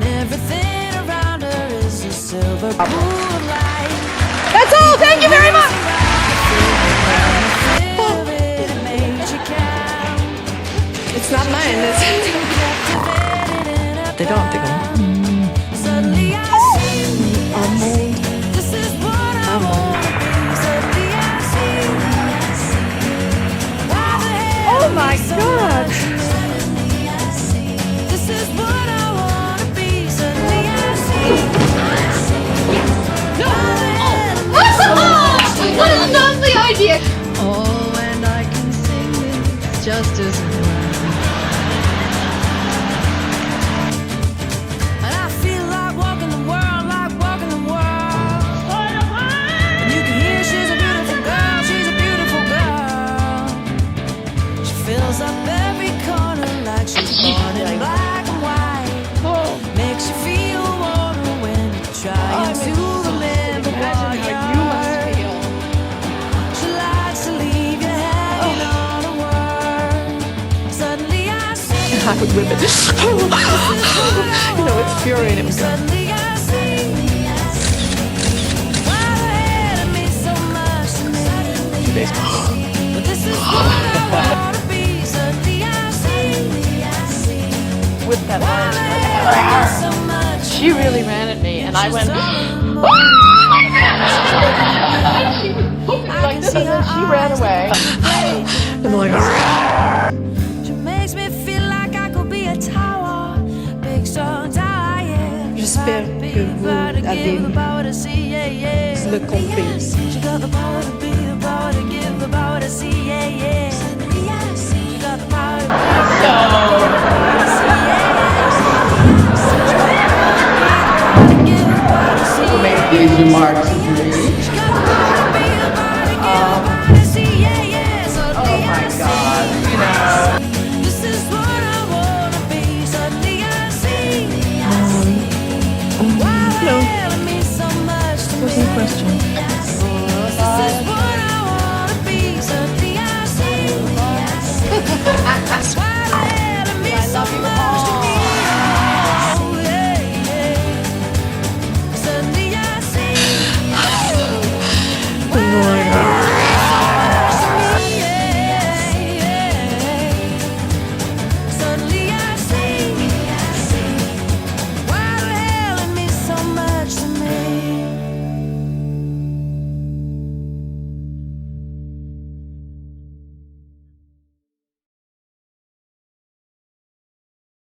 Everything around her is a silver moonlight. That's all. Thank you very much. It's not mine. They don't think I'm. Suddenly I see this is what I want to be. Suddenly I see why the hell Oh my God. Suddenly I see this is what I want to be. Suddenly I see What a lovely idea. oh, and I can sing it just as well. And I feel like walking the world, like walking the world. And you can hear she's a beautiful girl, she's a beautiful girl. She fills up every corner like she's born in black and white. Makes you feel warmer when you're trying to live Imagine how you must feel. She likes to leave you hanging on a word. Suddenly I see. I would whip it. You know, it's infuriating. Suddenly I see why the hell it means so much to me. But this is what I want to be. Suddenly I see With that why the hell it means so much. She really ran at me, and I went like this, and then she ran away. I'm like, She makes me feel like I could be a tower, big strong tower, yeah. J'espère que vous avez le compris. She got the power to be the power to give the power to see, yeah, yeah. She got the power to be Who made these remarks